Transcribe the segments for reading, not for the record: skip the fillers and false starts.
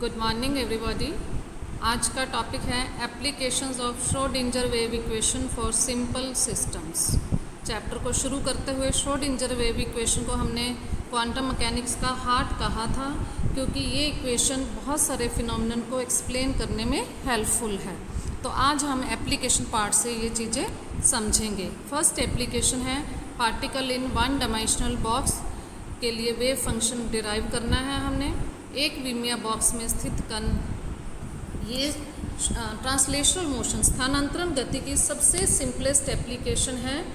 Good morning everybody. आज का topic है applications of Schrodinger wave equation for simple systems. Chapter को शुरू करते हुए श्रोडिंगर वेव इक्वेशन को हमने क्वांटम मैकेनिक्स का हार्ट कहा था, क्योंकि ये इक्वेशन बहुत सारे फिनोमेनन को एक्सप्लेन करने में हेल्पफुल है। तो आज हम एप्लीकेशन पार्ट से ये चीज़ें समझेंगे। फर्स्ट एप्लीकेशन है particle in one dimensional box के लिए वेव फंक्शन डिराइव करना है हमने। एक विमीय बॉक्स में स्थित कण ये ट्रांसलेशनल मोशन स्थानांतरण गति की सबसे सिंपलेस्ट एप्लीकेशन है,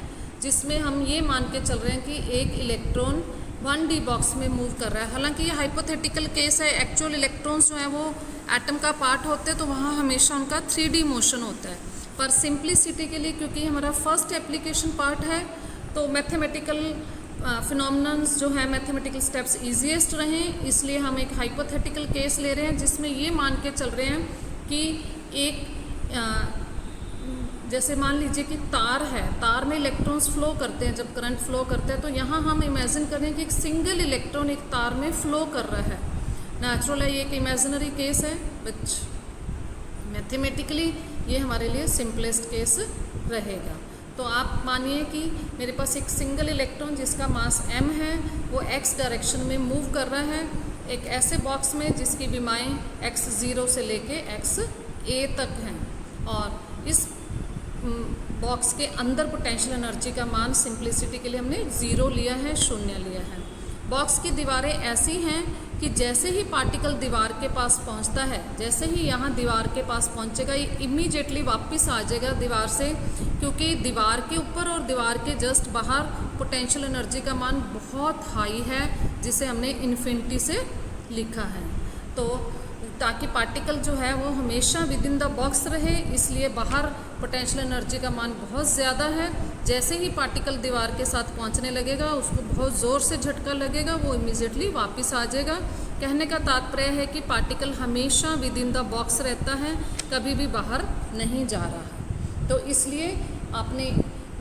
जिसमें हम ये मान के चल रहे हैं कि एक इलेक्ट्रॉन 1D बॉक्स में मूव कर रहा है। हालांकि ये हाइपोथेटिकल केस है, एक्चुअल इलेक्ट्रॉन्स जो है वो एटम का पार्ट होते हैं, तो वहाँ हमेशा उनका 3D मोशन होता है। पर सिंप्लिसिटी के लिए, क्योंकि हमारा फर्स्ट एप्लीकेशन पार्ट है, तो मैथमेटिकल फिनोमेनन्स जो है मैथमेटिकल स्टेप्स ईजीएस्ट रहें, इसलिए हम एक हाइपोथेटिकल केस ले रहे हैं जिसमें ये मान के चल रहे हैं कि एक जैसे मान लीजिए कि तार है, तार में इलेक्ट्रॉन्स फ्लो करते हैं, जब करंट फ्लो करते हैं, तो यहाँ हम इमेजिन करें कि एक सिंगल इलेक्ट्रॉन एक तार में फ्लो कर रहा है। नेचुरल है, ये एक इमेजिनरी केस है, बट मैथमेटिकली ये हमारे लिए सिंपलेस्ट केस रहेगा। तो आप मानिए कि मेरे पास एक सिंगल इलेक्ट्रॉन जिसका मास m है, वो x डायरेक्शन में मूव कर रहा है एक ऐसे बॉक्स में जिसकी विमाएँ x0 से लेके xa तक हैं, और इस बॉक्स के अंदर पोटेंशियल एनर्जी का मान सिंप्लिसिटी के लिए हमने 0 लिया है, 0 लिया है। बॉक्स की दीवारें ऐसी हैं कि जैसे ही पार्टिकल दीवार के पास पहुंचता है, जैसे ही यहाँ दीवार के पास पहुंचेगा, ये इमीडिएटली वापस आ जाएगा दीवार से, क्योंकि दीवार के ऊपर और दीवार के जस्ट बाहर पोटेंशियल एनर्जी का मान बहुत हाई है, जिसे हमने इन्फिनिटी से लिखा है। तो ताकि पार्टिकल जो है वो हमेशा विद इन द बॉक्स रहे, इसलिए बाहर पोटेंशियल एनर्जी का मान बहुत ज़्यादा है। जैसे ही पार्टिकल दीवार के साथ पहुंचने लगेगा, उसको बहुत ज़ोर से झटका लगेगा, वो इमीडिएटली वापस आ जाएगा। कहने का तात्पर्य है कि पार्टिकल हमेशा विद इन द बॉक्स रहता है, कभी भी बाहर नहीं जा रहा है। तो इसलिए आपने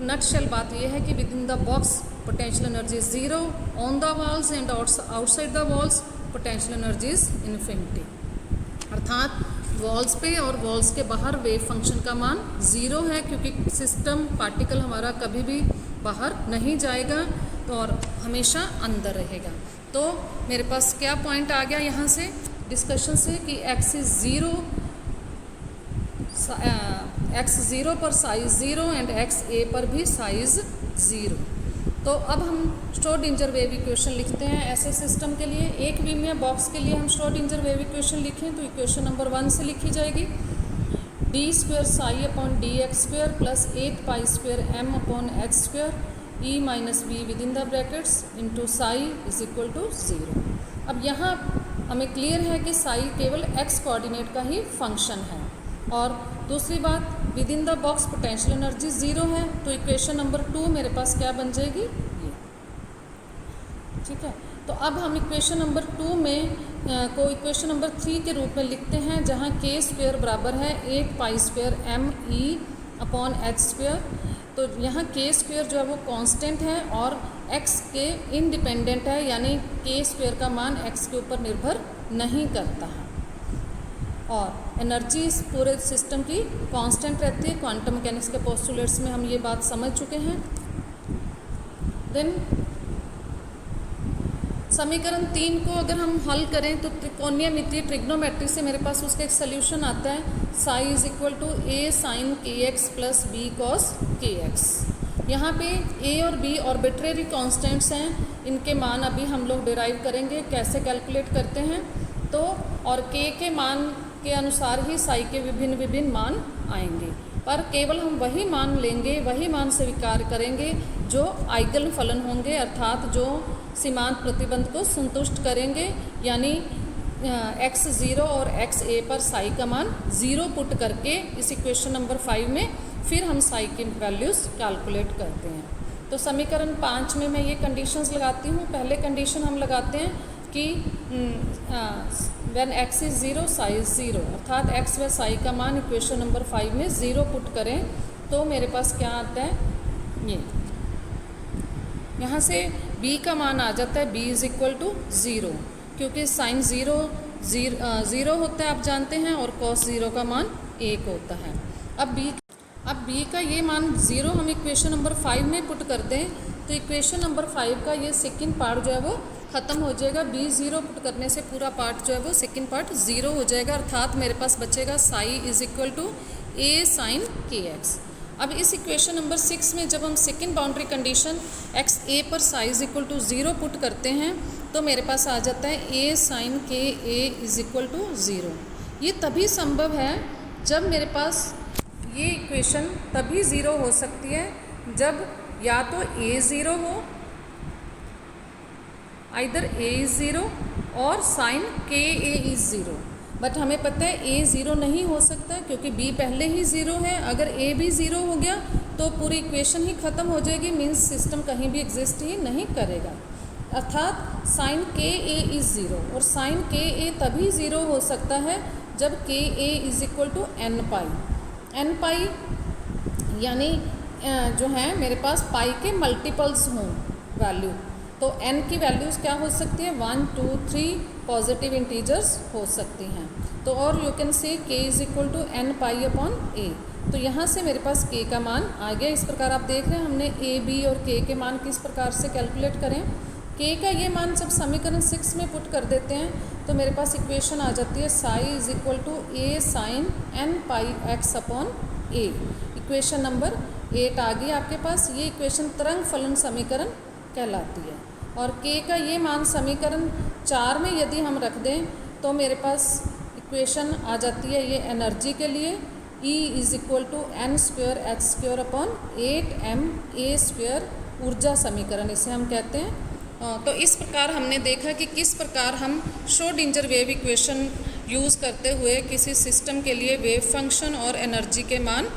नटशेल बात यह है कि with in the box potential energy is 0, on the walls and outside the walls potential energy is infinity. अर्थात वॉल्स पे और वॉल्स के बाहर वेव फंक्शन का मान 0 है, क्योंकि सिस्टम पार्टिकल हमारा कभी भी बाहर नहीं जाएगा तो और हमेशा अंदर रहेगा। तो मेरे पास क्या पॉइंट आ गया यहाँ से डिस्कशन से कि x0 पर साइज 0 एंड xa पर भी साइज 0। तो अब हम श्रोडिंगर वेव इक्वेशन लिखते हैं ऐसे सिस्टम के लिए। एक विमीय बॉक्स के लिए हम श्रोडिंगर वेव इक्वेशन लिखें तो इक्वेशन नंबर 1 से लिखी जाएगी d² psi upon dx² plus 8 pi square m upon h² e minus b with in the brackets into psi is equal to 0। अब यहाँ हमें क्लियर है कि साई केवल x कोऑर्डिनेट का ही फंक्शन है, और दूसरी बात with in the box potential energy 0 है, तो इक्वेशन नंबर 2 मेरे पास क्या बन जाएगी, ये। ठीक है, तो अब हम इक्वेशन नंबर 2 में को इक्वेशन नंबर 3 के रूप में लिखते हैं, जहाँ k² बराबर है 8 pi square m e upon h²। तो यहाँ k² जो है वो कांस्टेंट है और x के इंडिपेंडेंट है, यानी k² का मान x के ऊपर निर्भर नहीं करता है, और एनर्जी इस पूरे सिस्टम की कांस्टेंट रहती है। क्वांटम मैकेनिक्स के पोस्टुलेट्स में हम ये बात समझ चुके हैं। देन समीकरण 3 को अगर हम हल करें तो त्रिकोणीयमितीय ट्रिग्नोमेट्री से मेरे पास उसका एक सोल्यूशन आता है, psi is equal to a sine kx plus b cos kx। यहाँ पे a और b आर्बिट्रेरी कांस्टेंट्स हैं, इनके मान अभी हम लोग डिराइव करेंगे कैसे कैलकुलेट करते हैं। तो और k के मान के अनुसार ही साई के विभिन्न मान आएंगे, पर केवल हम वही मान लेंगे, वही मान स्वीकार करेंगे जो आइगन फलन होंगे, अर्थात जो सीमांत प्रतिबंध को संतुष्ट करेंगे, यानी x0 और xa पर साई का मान 0 पुट करके इस इक्वेशन नंबर 5 में फिर हम साई की वैल्यूज़ कैलकुलेट करते हैं। तो समीकरण 5 में मैं ये कंडीशंस लगाती हूँ। पहले कंडीशन हम लगाते हैं कि when x is 0 Sai is 0, अर्थात x व साई का मान इक्वेशन नंबर 5 में 0 पुट करें तो मेरे पास क्या आता है, ये यहाँ से b का मान आ जाता है b इज इक्वल टू 0, क्योंकि साइन 0 ज़ीरो होता है आप जानते हैं, और cos 0 का मान 1 होता है। अब b का ये मान 0 हम इक्वेशन नंबर 5 में पुट कर दें तो इक्वेशन नंबर 5 का ये सेकंड पार्ट जो है वो ख़त्म हो जाएगा। b 0 पुट करने से पूरा पार्ट जो है वो सेकंड पार्ट 0 हो जाएगा, अर्थात मेरे पास बचेगा psi is equal to a sin kx। अब इस इक्वेशन नंबर 6 में जब हम second boundary condition x a पर psi is equal to 0 put करते हैं तो मेरे पास आ जाता है a sin k a is equal to 0। ये तभी संभव है जब मेरे पास ये इक्वेशन तभी 0 हो सकती है जब या तो a 0 हो, आइदर a इज़ 0 और sine k a is 0। But हमें पता है a 0 नहीं हो सकता क्योंकि b पहले ही 0 है। अगर a भी 0 हो गया तो पूरी इक्वेशन ही ख़त्म हो जाएगी, मीन्स सिस्टम कहीं भी एग्जिस्ट ही नहीं करेगा। अर्थात साइन k a इज़ 0 और साइन k a तभी 0 हो सकता है जब k a is equal to n pi. n pi यानी जो है मेरे पास पाई के मल्टीपल्स हों वैल्यू, तो n की वैल्यूज़ क्या हो सकती है 1 2 3 पॉजिटिव इंटीजर्स हो सकती हैं। तो और you can say k is equal to n pi upon a। तो यहाँ से मेरे पास k का मान आ गया। इस प्रकार आप देख रहे हैं हमने a b और k के मान किस प्रकार से कैलकुलेट करें। k का ये मान जब समीकरण 6 में पुट कर देते हैं तो मेरे पास इक्वेशन आ जाती है psi is equal to a sine n pi x upon a। Equation number 8 आ गई आपके पास। ये इक्वेशन तरंग फलन समीकरण कहलाती है। और k का ये मान समीकरण 4 में यदि हम रख दें तो मेरे पास इक्वेशन आ जाती है ये एनर्जी के लिए E is equal to n square h square upon 8m a square, ऊर्जा समीकरण इसे हम कहते हैं। तो इस प्रकार हमने देखा कि किस प्रकार हम श्रोडिंगर वेव इक्वेशन यूज़ करते हुए किसी सिस्टम के लिए वेव फंक्शन और एनर्जी के मान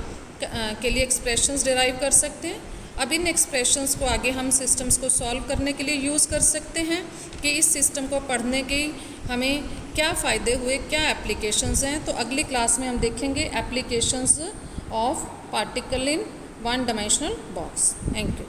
के लिए एक्सप्रेशंस डिराइव कर सकते हैं। अब इन एक्सप्रेशंस को आगे हम सिस्टम्स को सॉल्व करने के लिए यूज़ कर सकते हैं कि इस सिस्टम को पढ़ने के हमें क्या फ़ायदे हुए, क्या एप्लीकेशंस हैं। तो अगली क्लास में हम देखेंगे applications of particle in one dimensional box. Thank you.